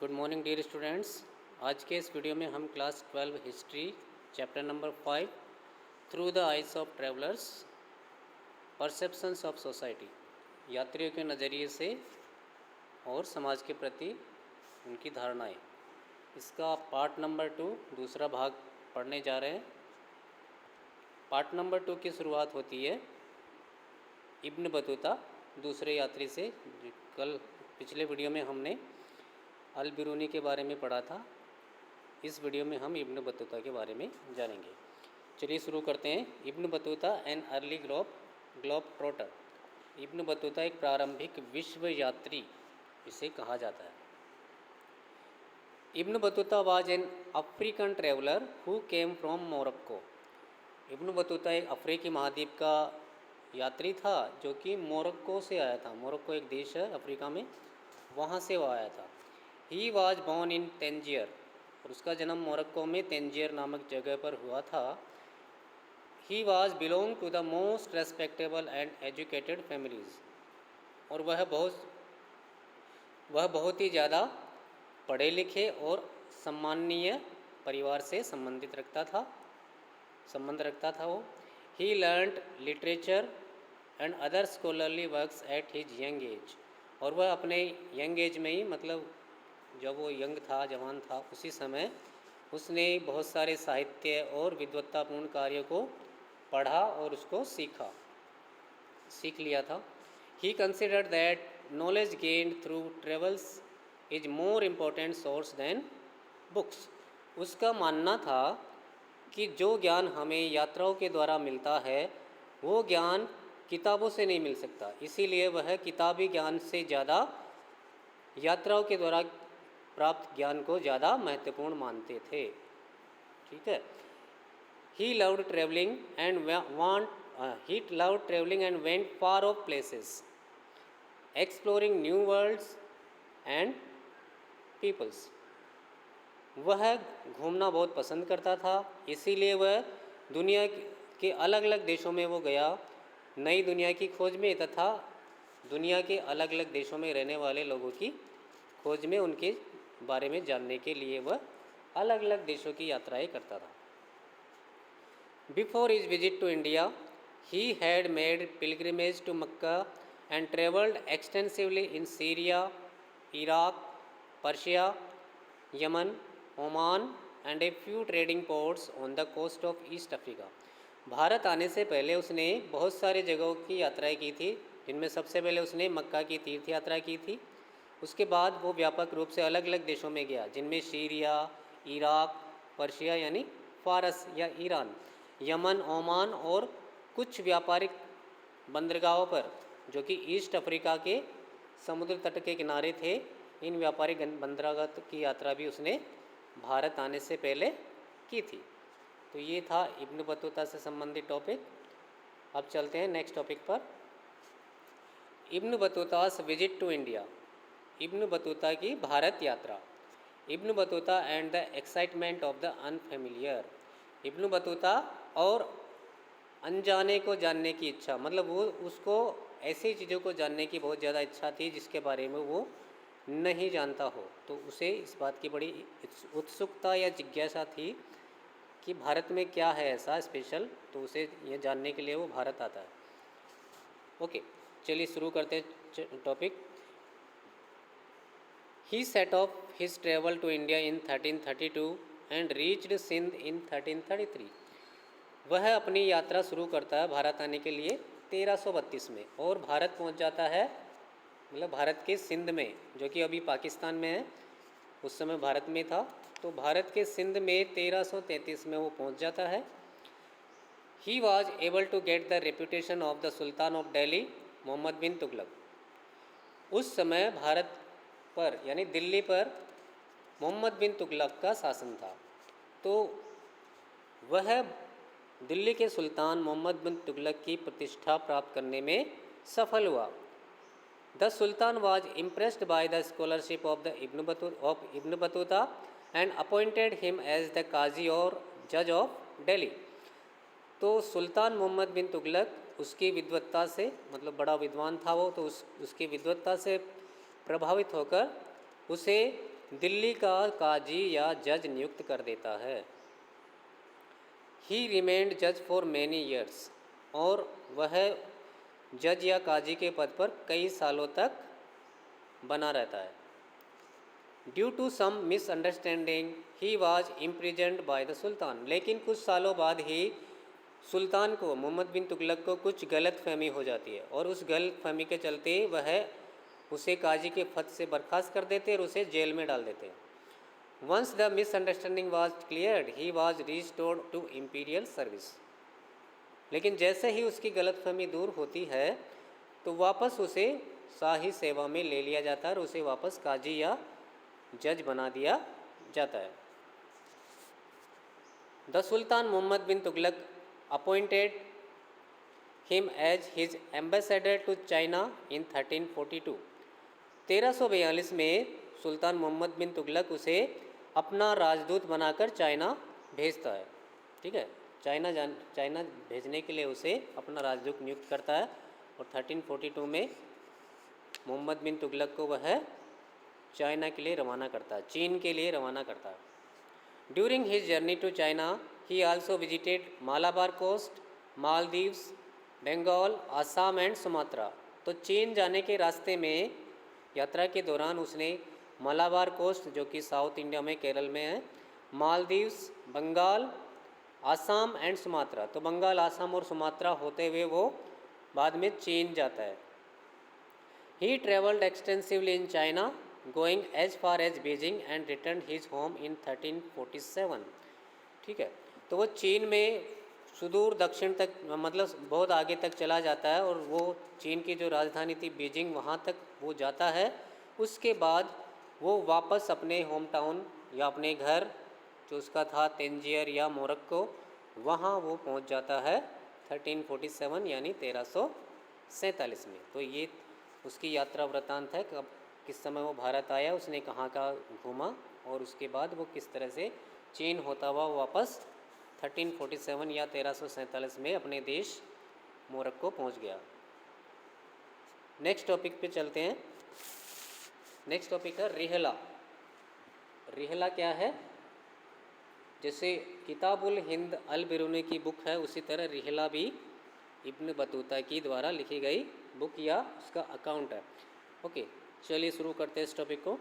Good morning dear students. आज के इस वीडियो में हम class 12 history chapter number 5 through the eyes of travellers perceptions of society, यात्रियों के नज़रिए से और समाज के प्रति उनकी धारणाएं, इसका पार्ट नंबर 2 दूसरा भाग पढ़ने जा रहे हैं। पार्ट नंबर 2 की शुरुआत होती है इब्न बतूता दूसरे यात्री से। कल पिछले वीडियो में हमने अल बिरूनी के बारे में पढ़ा था। इस वीडियो में हम इब्न बतूता के बारे में जानेंगे। चलिए शुरू करते हैं। Ibn Battuta an early globe trotter. Ibn Battuta एक प्रारंभिक विश्व यात्री इसे कहा जाता है। Ibn Battuta was an African traveller who came from Morocco. Ibn Battuta एक अफ्रीकी महाद्वीप का यात्री था जो कि मोरक्को से आया था। मोरक्को एक देश है अफ्रीका में, वहाँ से वो आया था। ही वाज बॉर्न इन तेंजियर, और उसका जन्म मोरक्को में तेंजियर नामक जगह पर हुआ था। He was belong to the most respectable and educated families, और वह बहुत ही ज़्यादा पढ़े लिखे और सम्माननीय परिवार से संबंध रखता था वो। He learned literature and other scholarly works at his young age, और वह अपने यंग एज में ही, मतलब जब वो यंग था, जवान था, उसी समय उसने बहुत सारे साहित्य और विद्वत्तापूर्ण कार्यों को पढ़ा और उसको सीख लिया था। He considered that knowledge gained through travels is more important source than books. उसका मानना था कि जो ज्ञान हमें यात्राओं के द्वारा मिलता है वो ज्ञान किताबों से नहीं मिल सकता, इसीलिए वह किताबी ज्ञान से ज़्यादा यात्राओं के द्वारा प्राप्त ज्ञान को ज़्यादा महत्वपूर्ण मानते थे। ठीक है। He loved travelling and went far off places exploring new worlds and peoples. वह घूमना बहुत पसंद करता था, इसीलिए वह दुनिया के अलग अलग देशों में वो गया, नई दुनिया की खोज में तथा दुनिया के अलग अलग देशों में रहने वाले लोगों की खोज में, उनके बारे में जानने के लिए वह अलग अलग देशों की यात्राएं करता था। Before his visit to India he had made pilgrimage to Mecca and travelled extensively in Syria, Iraq, Persia, Yemen, Oman and a few trading ports on the coast of East Africa. Bharat आने से पहले उसने बहुत सारी जगहों की यात्राएं की थी, जिनमें सबसे पहले उसने मक्का की तीर्थ यात्रा की थी। उसके बाद वो व्यापक रूप से अलग अलग देशों में गया, जिनमें सीरिया, इराक, पर्शिया यानी फारस या ईरान, यमन, ओमान और कुछ व्यापारिक बंदरगाहों पर जो कि ईस्ट अफ्रीका के समुद्र तट के किनारे थे। इन व्यापारिक बंदरगाह की यात्रा भी उसने भारत आने से पहले की थी। तो ये था इब्न बतूता से संबंधित टॉपिक। अब चलते हैं नेक्स्ट टॉपिक पर। Ibn Battuta's visit to India. Ibn Battuta की भारत यात्रा। Ibn Battuta and the excitement of the unfamiliar. Ibn Battuta और अनजाने को जानने की इच्छा, मतलब वो उसको ऐसी चीज़ों को जानने की बहुत ज़्यादा इच्छा थी जिसके बारे में वो नहीं जानता हो, तो उसे इस बात की बड़ी उत्सुकता या जिज्ञासा थी कि भारत में क्या है ऐसा स्पेशल, तो उसे ये जानने के लिए वो भारत आता है। ओके, चलिए शुरू करते हैं topic. He set off his travel to India in 1332 and reached Sindh in 1333. वह अपनी यात्रा शुरू करता है भारत आने के लिए 1332 में, और भारत पहुंच जाता है, मतलब भारत के सिंध में, जो कि अभी पाकिस्तान में है, उस समय भारत में था। तो भारत के सिंध में 1333 में वो पहुंच जाता है। He was able to get the reputation of the Sultan of Delhi, Mohammad bin Tughlaq. उस समय भारत पर यानी दिल्ली पर मोहम्मद बिन तुगलक का शासन था, तो वह दिल्ली के सुल्तान मोहम्मद बिन तुगलक की प्रतिष्ठा प्राप्त करने में सफल हुआ। The sultan was impressed by the scholarship of Ibn Battuta and appointed him as the qazi और जज ऑफ दिल्ली। तो सुल्तान मोहम्मद बिन तुगलक उसकी विद्वत्ता से, मतलब बड़ा विद्वान था वो, तो उसकी विद्वत्ता से प्रभावित होकर उसे दिल्ली का काजी या जज नियुक्त कर देता है। ही रिमेंड जज फॉर मैनी ईयर्स, और वह जज या काजी के पद पर कई सालों तक बना रहता है। Due to some misunderstanding he was imprisoned by the sultan, लेकिन कुछ सालों बाद ही सुल्तान को, मोहम्मद बिन तुगलक को कुछ गलत फहमी हो जाती है, और उस गलत फहमी के चलते वह उसे काजी के पद से बर्खास्त कर देते और उसे जेल में डाल देते। Once the misunderstanding was cleared he was restored to imperial service, लेकिन जैसे ही उसकी गलतफहमी दूर होती है तो वापस उसे शाही सेवा में ले लिया जाता है और उसे वापस काजी या जज बना दिया जाता है। The sultan Mohammad bin Tughlaq appointed him as his ambassador to China in 1342। 1342 में सुल्तान मोहम्मद बिन तुगलक उसे अपना राजदूत बनाकर चाइना भेजता है। ठीक है, चाइना भेजने के लिए उसे अपना राजदूत नियुक्त करता है, और 1342 में मोहम्मद बिन तुगलक को वह चाइना के लिए रवाना करता है, चीन के लिए रवाना करता है। During his journey to China he also visited Malabar coast, Maldives, Bengal, Assam and Sumatra. तो चीन जाने के रास्ते में, यात्रा के दौरान उसने मालाबार कोस्ट जो कि साउथ इंडिया में केरल में है, मालदीव्स, बंगाल, आसाम एंड सुमात्रा, तो बंगाल, आसाम और सुमात्रा होते हुए वो बाद में चीन जाता है। He travelled extensively in China going as far as Beijing and return his home in 1347। ठीक है, तो वो चीन में सुदूर दक्षिण तक, मतलब बहुत आगे तक चला जाता है, और वो चीन की जो राजधानी थी बीजिंग, वहाँ तक वो जाता है। उसके बाद वो वापस अपने होम टाउन या अपने घर जो उसका था तेंजियर या मोरक्को, वहाँ वो पहुँच जाता है 1347 यानी 1347 में। तो ये उसकी यात्रा वृत्तांत है, कब किस समय वो भारत आया, उसने कहाँ का घूमा, और उसके बाद वो किस तरह से चीन होता हुआ वापस 1347 या 1347 में अपने देश मोरक्को पहुँच गया। नेक्स्ट टॉपिक पे चलते हैं। नेक्स्ट टॉपिक है रिहला। रिहला क्या है? जैसे किताबुल हिंद अल बिरूनी की बुक है, उसी तरह रिहला भी इब्न बतूता की द्वारा लिखी गई बुक या उसका अकाउंट है। ओके, चलिए शुरू करते हैं इस टॉपिक को।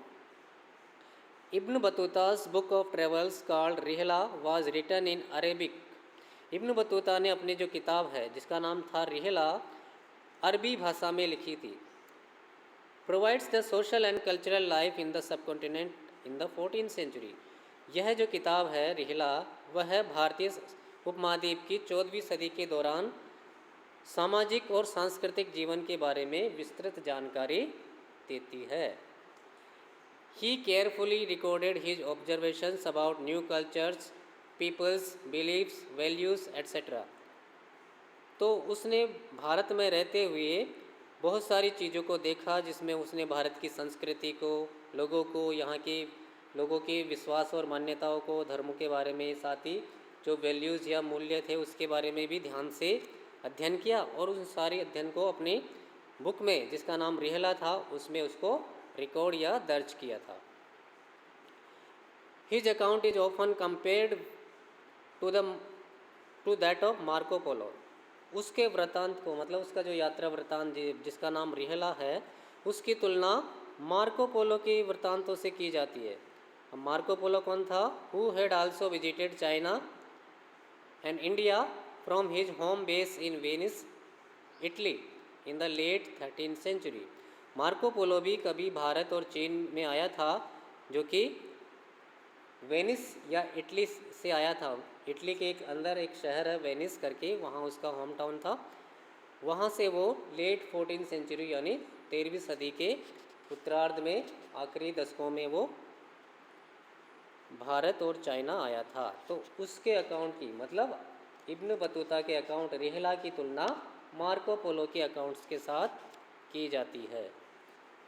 Ibn Battuta's book of travels called Rihla was written in Arabic. Ibn Battuta ने अपनी जो किताब है जिसका नाम था रिहला, अरबी भाषा में लिखी थी। Provides the social and cultural life in the subcontinent in the 14th century. यह जो किताब है रिहला, वह भारतीय उपमहाद्वीप की 14वीं सदी के दौरान सामाजिक और सांस्कृतिक जीवन के बारे में विस्तृत जानकारी देती है। He carefully recorded his observations about new cultures, peoples, beliefs, values, etc. तो उसने भारत में रहते हुए बहुत सारी चीज़ों को देखा, जिसमें उसने भारत की संस्कृति को, लोगों को, यहाँ के लोगों के विश्वास और मान्यताओं को, धर्मों के बारे में, साथ ही जो वैल्यूज़ या मूल्य थे उसके बारे में भी ध्यान से अध्ययन किया, और उस सारे अध्ययन को अपनी बुक में जिसका नाम रिहला था उसमें उसको रिकॉर्ड या दर्ज किया था। His account is often compared to that of Marco Polo. उसके वृत्तांत को, मतलब उसका जो यात्रा वृत्तांत जिसका नाम रिहला है, उसकी तुलना मार्को पोलो के वृत्तांतों से की जाती है। मार्को पोलो कौन था? Who had also visited China and India from his home base in Venice, Italy in the late 13th century. Marco Polo भी कभी भारत और चीन में आया था, जो कि वेनिस या इटली से आया था। इटली के एक अंदर एक शहर है वेनिस करके, वहाँ उसका होम टाउन था। वहाँ से वो लेट 14th सेंचुरी यानी 13वीं सदी के उत्तरार्ध में, आखिरी दशकों में वो भारत और चाइना आया था। तो उसके अकाउंट की, मतलब इब्न बतूता के अकाउंट रिहला की तुलना मार्को पोलो के अकाउंट्स के साथ की जाती है।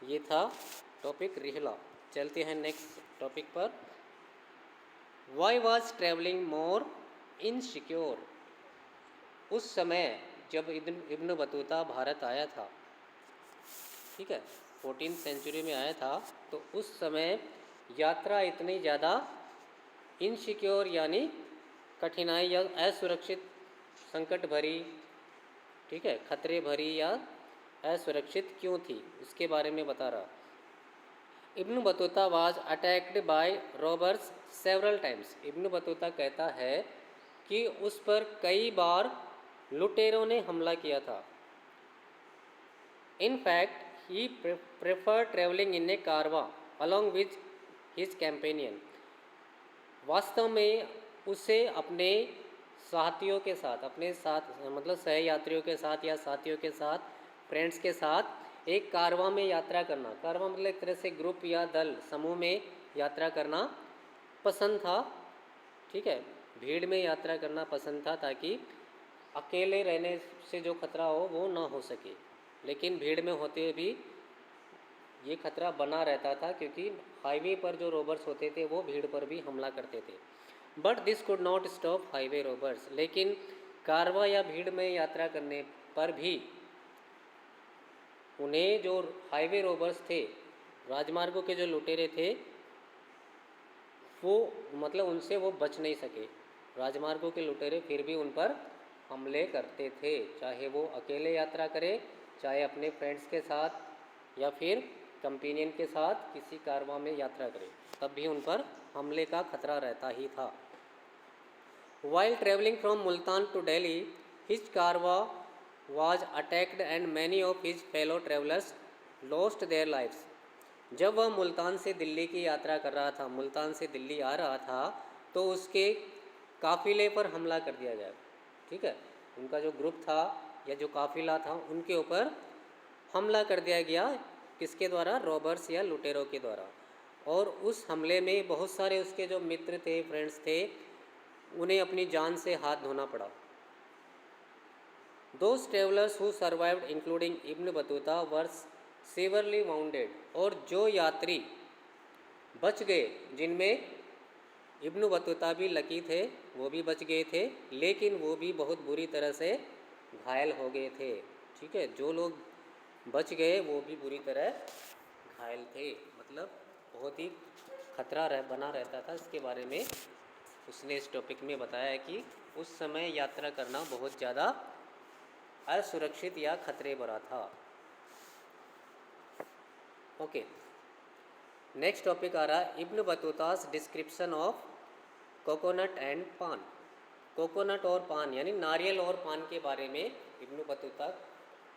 ये था टॉपिक रिहला। चलते हैं नेक्स्ट टॉपिक पर। Why was travelling more insecure. उस समय जब इब्न बतूता भारत आया था, ठीक है, 14th सेंचुरी में आया था, तो उस समय यात्रा इतनी ज़्यादा इनसिक्योर यानी कठिनाई या असुरक्षित, संकट भरी, ठीक है, खतरे भरी या असुरक्षित क्यों थी, उसके बारे में बता रहा। Ibn Battuta was attacked by robbers several times. Ibn Battuta कहता है कि उस पर कई बार लुटेरों ने हमला किया था। In fact he prefer travelling in a caravan along with his companion. वास्तव में उसे अपने साथियों के साथ, अपने साथ मतलब सहयात्रियों के साथ या साथियों के साथ, फ्रेंड्स के साथ एक कारवां में यात्रा करना, कारवां मतलब एक तरह से ग्रुप या दल, समूह में यात्रा करना पसंद था। ठीक है, भीड़ में यात्रा करना पसंद था ताकि अकेले रहने से जो खतरा हो वो ना हो सके। लेकिन भीड़ में होते भी ये खतरा बना रहता था क्योंकि हाईवे पर जो रोबर्स होते थे वो भीड़ पर भी हमला करते थे। But this could not stop highway robbers. लेकिन कारवा या भीड़ में यात्रा करने पर भी उन्हें जो हाईवे रोबर्स थे, राजमार्गों के जो लुटेरे थे, वो मतलब उनसे वो बच नहीं सके। राजमार्गों के लुटेरे फिर भी उन पर हमले करते थे, चाहे वो अकेले यात्रा करे, चाहे अपने फ्रेंड्स के साथ या फिर कंपेनियन के साथ किसी कारवां में यात्रा करे, तब भी उन पर हमले का खतरा रहता ही था। While traveling from Multan to Delhi, his कारवा was attacked and many of his fellow travelers lost their lives. जब वह मुल्तान से दिल्ली की यात्रा कर रहा था, मुल्तान से दिल्ली आ रहा था, तो उसके काफ़िले पर हमला कर दिया गया। ठीक है, उनका जो ग्रुप था या जो काफ़िला था उनके ऊपर हमला कर दिया गया। किसके द्वारा? रॉबर्स या लुटेरों के द्वारा। और उस हमले में बहुत सारे उसके जो मित्र थे, फ्रेंड्स थे, उन्हें अपनी जान से हाथ धोना पड़ा। Those travelers who survived including Ibn Battuta were severely wounded। और जो यात्री बच गए, जिनमें इब्न बतूता भी लकी थे, वो भी बच गए थे, लेकिन वो भी बहुत बुरी तरह से घायल हो गए थे। ठीक है, जो लोग बच गए वो भी बुरी तरह घायल थे, मतलब बहुत ही खतरा बना रहता था। इसके बारे में उसने इस टॉपिक में बताया कि उस समय यात्रा करना बहुत ज़्यादा असुरक्षित या खतरे भरा था। ओके, नेक्स्ट टॉपिक आ रहा है इब्न बतूतास डिस्क्रिप्शन ऑफ कोकोनट एंड पान। कोकोनट और पान यानी नारियल और पान के बारे में इब्न बतूता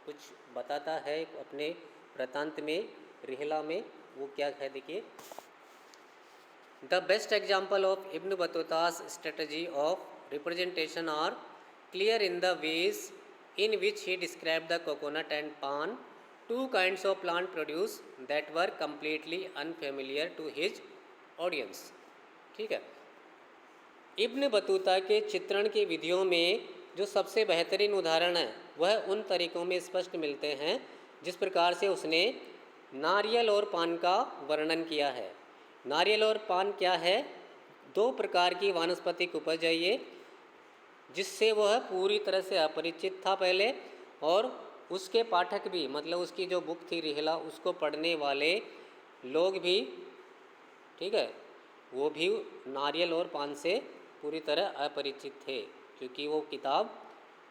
कुछ बताता है अपने वृत्तांत में, रिहला में। वो क्या है देखिए। The best example of Ibn Battuta's strategy of representation are clear in the ways in which he described the coconut and pan, two kinds of plant produce that were completely unfamiliar to his audience। ठीक है, Ibn Battuta के चित्रण की विधियों में जो सबसे बेहतरीन उदाहरण है वह उन तरीकों में स्पष्ट मिलते हैं जिस प्रकार से उसने नारियल और पान का वर्णन किया है। नारियल और पान क्या है? दो प्रकार की वानस्पतिक उपज है ये, जिससे वह पूरी तरह से अपरिचित था पहले, और उसके पाठक भी, मतलब उसकी जो बुक थी रिहला, उसको पढ़ने वाले लोग भी, ठीक है, वो भी नारियल और पान से पूरी तरह अपरिचित थे, क्योंकि वो किताब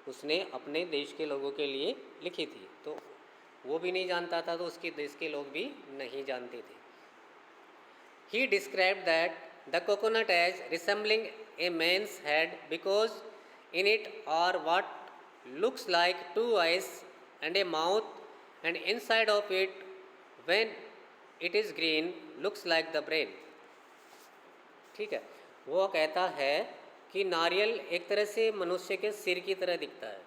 उसने अपने देश के लोगों के लिए लिखी थी। तो वो भी नहीं जानता था, तो उसके देश के लोग भी नहीं जानते थे। He described that the coconut as resembling a man's head because in it are what looks like two eyes and a mouth, and inside of it, when it is green, looks like the brain। ठीक है, वो कहता है कि नारियल एक तरह से मनुष्य के सिर की तरह दिखता है।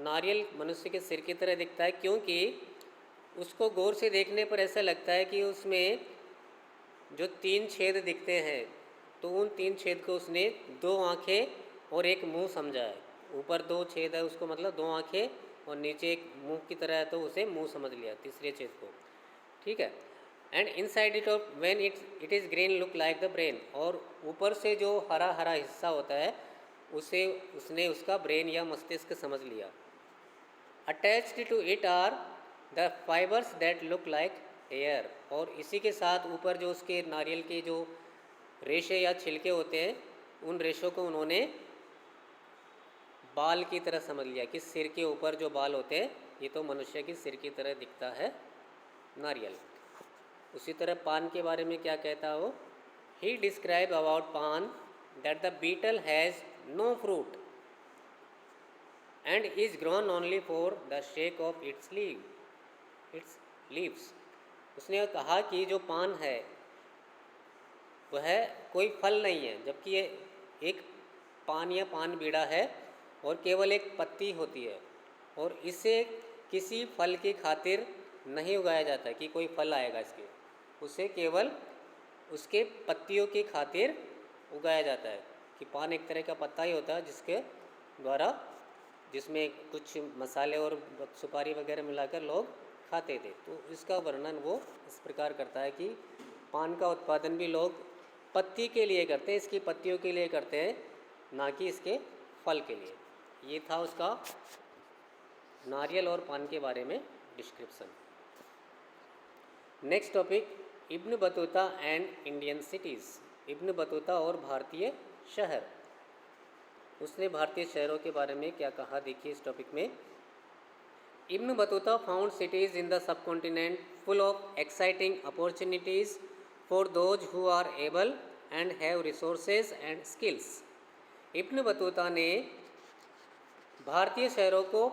नारियल मनुष्य के सिर की तरह दिखता है क्योंकि उसको गौर से देखने पर ऐसा लगता है कि उसमें जो तीन छेद दिखते हैं, तो उन तीन छेद को उसने दो आँखें और एक मुंह समझा है। ऊपर दो छेद है, उसको मतलब दो आँखें, और नीचे एक मुंह की तरह है, तो उसे मुंह समझ लिया तीसरे छेद को। ठीक है, and inside it of when it is green look like the brain. और ऊपर से जो हरा हरा हिस्सा होता है उसे उसने उसका ब्रेन या मस्तिष्क समझ लिया। Attached to it are the fibres that look like air, और इसी के साथ ऊपर जो उसके नारियल के जो रेशे या छिलके होते हैं, उन रेशों को उन्होंने बाल की तरह समझ लिया कि सिर के ऊपर जो बाल होते हैं ये तो मनुष्य की सिर की तरह दिखता है नारियल। उसी तरह पान के बारे में क्या कहता हो, he describe about paan that the betel has no fruit and is grown only for the shake of its leaves. उसने कहा कि जो पान है वह कोई फल नहीं है, जबकि ये एक पान या पान बीड़ा है और केवल एक पत्ती होती है, और इसे किसी फल की खातिर नहीं उगाया जाता कि कोई फल आएगा इसके, उसे केवल उसके पत्तियों की खातिर उगाया जाता है। कि पान एक तरह का पत्ता ही होता है जिसके द्वारा, जिसमें कुछ मसाले और सुपारी वगैरह मिलाकर लोग खाते थे। तो इसका वर्णन वो इस प्रकार करता है कि पान का उत्पादन भी लोग पत्ती के लिए करते हैं, इसकी पत्तियों के लिए करते हैं, ना कि इसके फल के लिए। ये था उसका नारियल और पान के बारे में description. Next topic, ibn Battuta and Indian cities. Ibn Battuta और भारतीय शहर। उसने भारतीय शहरों के बारे में क्या कहा, देखिए इस टॉपिक में। Ibn Battuta found cities in the subcontinent full of exciting opportunities for those who are able and have resources and skills. Ibn Battuta ने भारतीय शहरों को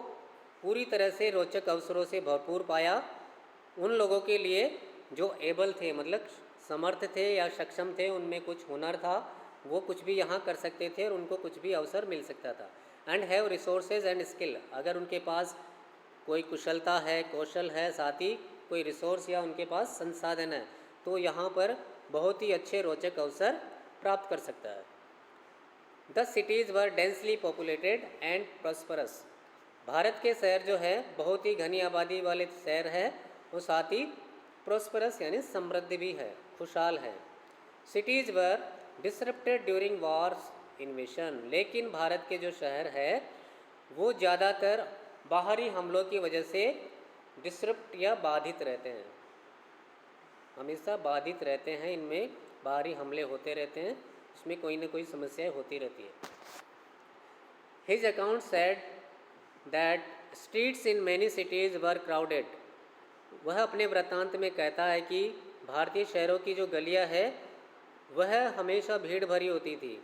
पूरी तरह से रोचक अवसरों से भरपूर पाया, उन लोगों के लिए जो एबल थे, मतलब समर्थ थे या सक्षम थे, उनमें कुछ हुनर था, वो कुछ भी यहाँ कर सकते थे और उनको कुछ भी अवसर मिल सकता था। And have resources and skill, अगर उनके पास कोई कुशलता है, कौशल है, साथ ही कोई रिसोर्स या उनके पास संसाधन है, तो यहाँ पर बहुत ही अच्छे रोचक अवसर प्राप्त कर सकता है। The cities were densely populated and prosperous. Bharat के शहर जो है बहुत ही घनी आबादी वाले शहर है, और साथ ही प्रॉस्परस यानी समृद्ध भी है, खुशहाल है। सिटीज़ वर डिसरप्टेड ड्यूरिंग वॉर्स इन्वेशन, लेकिन भारत के जो शहर है वो ज़्यादातर बाहरी हमलों की वजह से डिसरप्ट या बाधित रहते हैं, हमेशा बाधित रहते हैं, इनमें बाहरी हमले होते रहते हैं, इसमें कोई ना कोई समस्याएं होती रहती है। His account said that streets in many cities were crowded. वह अपने वृत्तांत में कहता है कि भारतीय शहरों की जो गलियां है वह हमेशा भीड़ भरी होती थी।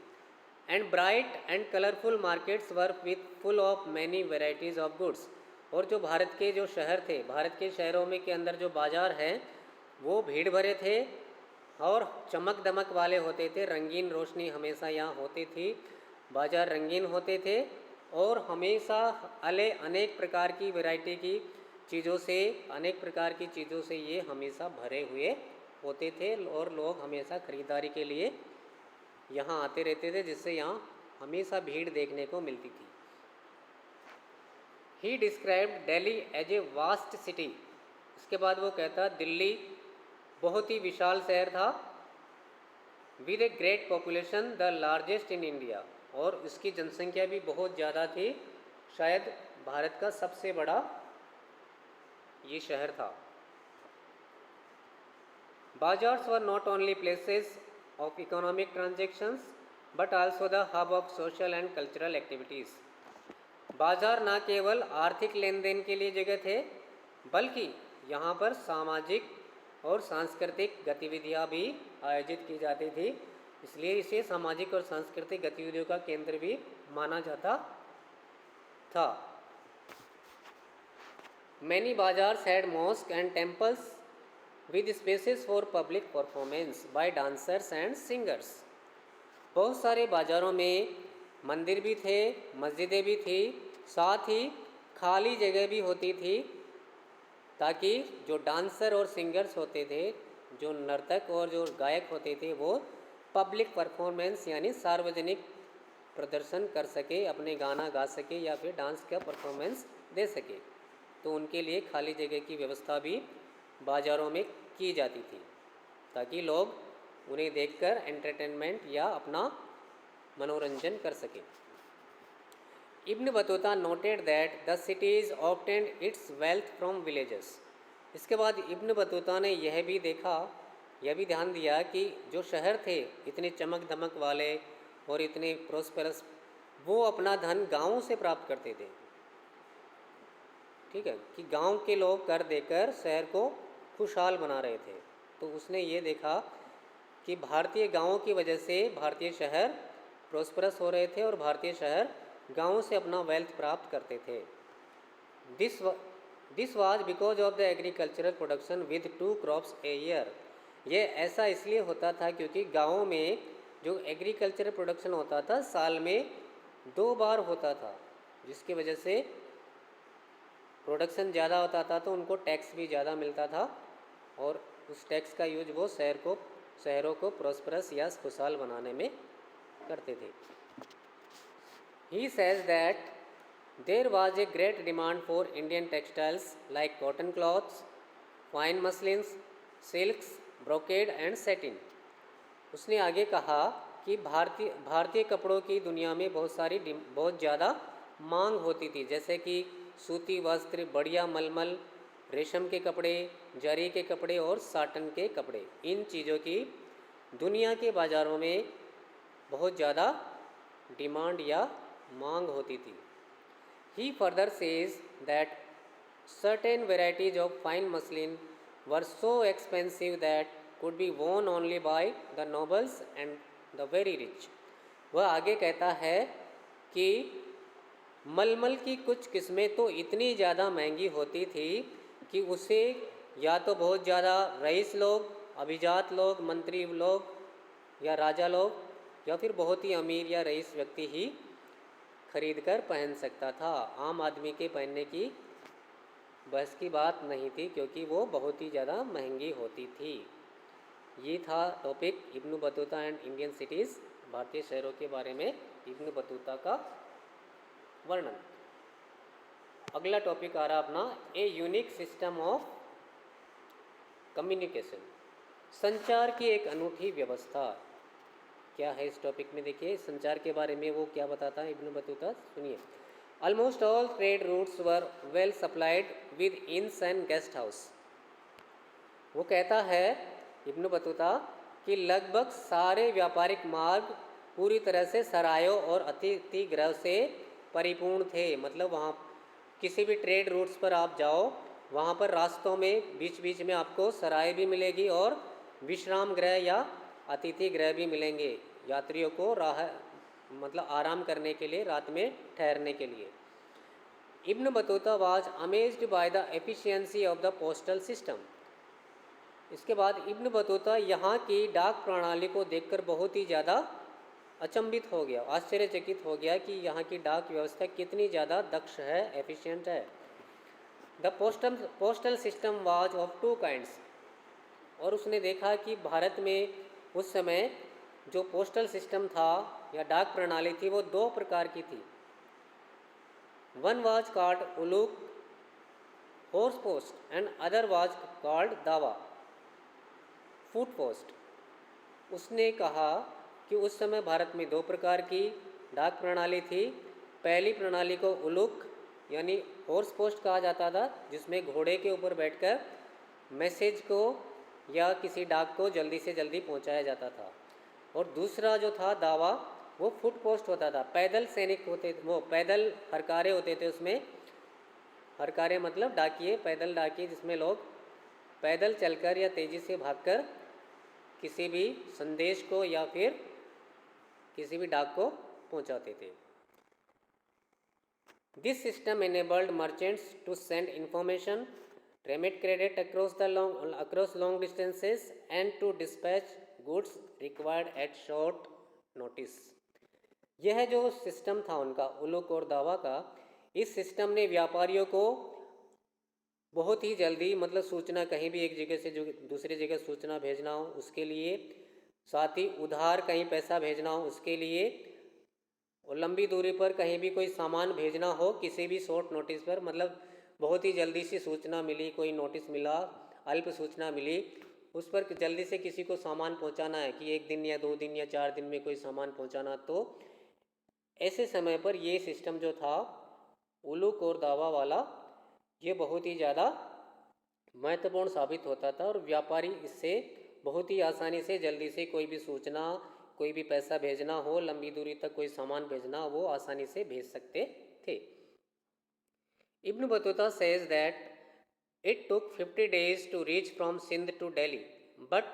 And bright and colourful markets were with full of many varieties of goods. और जो भारत के जो शहर थे, भारत के शहरों में के अंदर जो बाज़ार हैं वो भीड़ भरे थे और चमक दमक वाले होते थे, रंगीन रोशनी हमेशा यहाँ होती थी, बाज़ार रंगीन होते थे और हमेशा अनेक प्रकार की वैरायटी की चीज़ों से, अनेक प्रकार की चीज़ों से ये हमेशा भरे हुए होते थे, और लोग हमेशा ख़रीदारी के लिए यहाँ आते रहते थे, जिससे यहाँ हमेशा भीड़ देखने को मिलती थी। He described Delhi as a vast city. इसके बाद वो कहता दिल्ली बहुत ही विशाल शहर था, with a great population the largest in India, और इसकी जनसंख्या भी बहुत ज़्यादा थी, शायद भारत का सबसे बड़ा ये शहर था। Bazaars were not only places of economic transactions but also the hub of social and cultural activities. बाजार न केवल आर्थिक लेन देन के लिए जगह थे, बल्कि यहाँ पर सामाजिक और सांस्कृतिक गतिविधियाँ भी आयोजित की जाती थी, इसलिए इसे सामाजिक और सांस्कृतिक गतिविधियों का केंद्र भी माना जाता था। Many bazaars had mosque and temples with spaces for public performance by dancers and singers. बहुत सारे बाज़ारों में मंदिर भी थे, मस्जिदें भी थी, साथ ही खाली जगह भी होती थी, ताकि जो डांसर और सिंगर्स होते थे, जो नर्तक और जो गायक होते थे, वो पब्लिक परफॉर्मेंस यानी सार्वजनिक प्रदर्शन कर सके, अपने गाना गा सके या फिर डांस का परफॉर्मेंस दे सके। तो उनके लिए खाली जगह की व्यवस्था भी बाज़ारों में की जाती थी, ताकि लोग उन्हें देखकर एंटरटेनमेंट या अपना मनोरंजन कर सकें। Ibn Battuta noted that the cities obtained it's wealth from villages. इसके बाद इब्न बतूता ने यह भी देखा, यह भी ध्यान दिया कि जो शहर थे इतने चमक धमक वाले और इतने प्रोस्पेरस, वो अपना धन गाँव से प्राप्त करते थे। ठीक है, कि गांव के लोग कर देकर शहर को खुशहाल बना रहे थे। तो उसने ये देखा कि भारतीय गांवों की वजह से भारतीय शहर प्रोस्परस हो रहे थे और भारतीय शहर गांवों से अपना वेल्थ प्राप्त करते थे। This this was because of the agricultural production with 2 crops a year. ये ऐसा इसलिए होता था क्योंकि गाँव में जो एग्रीकल्चरल प्रोडक्शन होता था साल में 2 बार होता था, जिसकी वजह से प्रोडक्शन ज़्यादा होता था तो उनको टैक्स भी ज़्यादा मिलता था और उस टैक्स का यूज वो शहरों को प्रॉस्परस या खुशहाल बनाने में करते थे। He says that there was a great demand for Indian textiles like cotton cloths, fine muslins, silks, brocade and satin. उसने आगे कहा कि भारतीय कपड़ों की दुनिया में बहुत ज़्यादा मांग होती थी, जैसे कि सूती वस्त्र, बढ़िया मलमल, रेशम के कपड़े, जरी के कपड़े और साटन के कपड़े। इन चीज़ों की दुनिया के बाज़ारों में बहुत ज़्यादा डिमांड या मांग होती थी। He further says that certain varieties of fine muslin were so expensive that could be worn only by the nobles and the very rich। वह आगे कहता है कि मलमल की कुछ किस्में तो इतनी ज़्यादा महंगी होती थी कि उसे या तो बहुत ज़्यादा रईस लोग, अभिजात लोग, मंत्री लोग या राजा लोग या फिर बहुत ही अमीर या रईस व्यक्ति ही खरीद कर पहन सकता था। आम आदमी के पहनने की बस की बात नहीं थी क्योंकि वो बहुत ही ज़्यादा महंगी होती थी। ये था topic ibn Battuta and Indian cities, भारतीय शहरों के बारे में इब्न बतूता का वर्णन। अगला टॉपिक आ रहा अपना a unique system of communication, संचार की एक अनूठी व्यवस्था। क्या है इस टॉपिक में? देखिए संचार के बारे में वो क्या बताता है इब्न बतूता, सुनिए। Almost all trade routes were well supplied with inns and guest house. वो कहता है इब्न बतूता कि लगभग सारे व्यापारिक मार्ग पूरी तरह से सरायों और अतिथि गृह से परिपूर्ण थे। मतलब वहाँ किसी भी ट्रेड रूट्स पर आप जाओ, वहाँ पर रास्तों में बीच बीच में आपको सराय भी मिलेगी और विश्राम गृह या अतिथि गृह भी मिलेंगे, यात्रियों को मतलब आराम करने के लिए, रात में ठहरने के लिए। Ibn Battuta was amazed by the efficiency of the postal system. इसके बाद इब्न बतूता यहाँ की डाक प्रणाली को देखकर बहुत ही ज़्यादा अचंभित हो गया, आश्चर्यचकित हो गया कि यहाँ की डाक व्यवस्था कितनी ज़्यादा दक्ष है, एफिशिएंट है। The postal system was of 2 kinds. और उसने देखा कि भारत में उस समय जो पोस्टल सिस्टम था या डाक प्रणाली थी वो 2 प्रकार की थी। One was called uluq horse post and other was called dawa foot post. उसने कहा कि उस समय भारत में 2 प्रकार की डाक प्रणाली थी। पहली प्रणाली को उलूक यानी हॉर्स पोस्ट कहा जाता था, जिसमें घोड़े के ऊपर बैठकर मैसेज को या किसी डाक को जल्दी से जल्दी पहुंचाया जाता था। और दूसरा जो था दावा, वो फुट पोस्ट होता था। पैदल सैनिक होते, वो पैदल हरकारे होते थे। उसमें हरकारे मतलब डाकिए, पैदल डाकिए, जिसमें लोग पैदल चलकर या तेज़ी से भागकर किसी भी संदेश को या फिर किसी भी डाक को पहुंचाते थे। This system enabled merchants to send information, remit credit across long distances and to dispatch goods required at short notice। यह जो सिस्टम था उनका उलूक और दावा का, इस सिस्टम ने व्यापारियों को बहुत ही जल्दी, मतलब सूचना कहीं भी एक जगह से जो दूसरी जगह सूचना भेजना हो उसके लिए, साथ ही उधार कहीं पैसा भेजना हो उसके लिए, और लंबी दूरी पर कहीं भी कोई सामान भेजना हो किसी भी शॉर्ट नोटिस पर, मतलब बहुत ही जल्दी से सूचना मिली, कोई नोटिस मिला, अल्प सूचना मिली, उस पर जल्दी से किसी को सामान पहुंचाना है कि 1 दिन या 2 दिन या 4 दिन में कोई सामान पहुंचाना, तो ऐसे समय पर ये सिस्टम जो था उलूक और दावा वाला, ये बहुत ही ज़्यादा महत्वपूर्ण साबित होता था और व्यापारी इससे बहुत ही आसानी से जल्दी से कोई भी सूचना, कोई भी पैसा भेजना हो, लंबी दूरी तक कोई सामान भेजना हो, वो आसानी से भेज सकते थे। Ibn Battuta says that it took 50 days to reach from Sindh to Delhi, but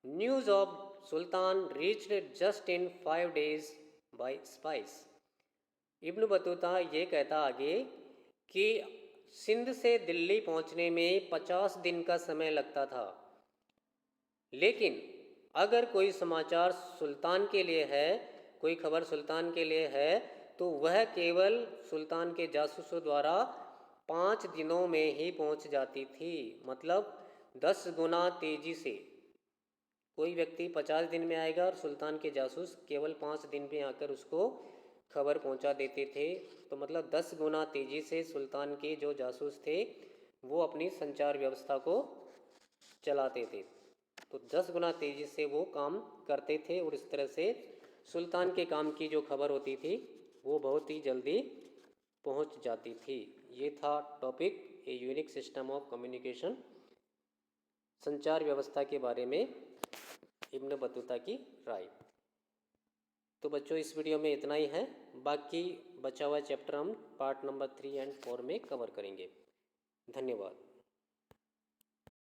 news of Sultan reached just in 5 days by spice. Ibn Battuta ये कहता आगे कि सिंध से दिल्ली पहुंचने में 50 दिन का समय लगता था, लेकिन अगर कोई समाचार सुल्तान के लिए है, कोई खबर सुल्तान के लिए है, तो वह केवल सुल्तान के जासूसों द्वारा 5 दिनों में ही पहुंच जाती थी। मतलब 10 गुना तेजी से कोई व्यक्ति 50 दिन में आएगा और सुल्तान के जासूस केवल 5 दिन में आकर उसको खबर पहुंचा देते थे। तो मतलब 10 गुना तेजी से सुल्तान के जो जासूस थे वो अपनी संचार व्यवस्था को चलाते थे। तो 10 गुना तेजी से वो काम करते थे और इस तरह से सुल्तान के काम की जो खबर होती थी वो बहुत ही जल्दी पहुंच जाती थी। ये था topic a unique system of communication, संचार व्यवस्था के बारे में इब्न बतूता की राय। तो बच्चों इस वीडियो में इतना ही है, बाकी बचा हुआ चैप्टर हम पार्ट नंबर 3 और 4 में कवर करेंगे। धन्यवाद।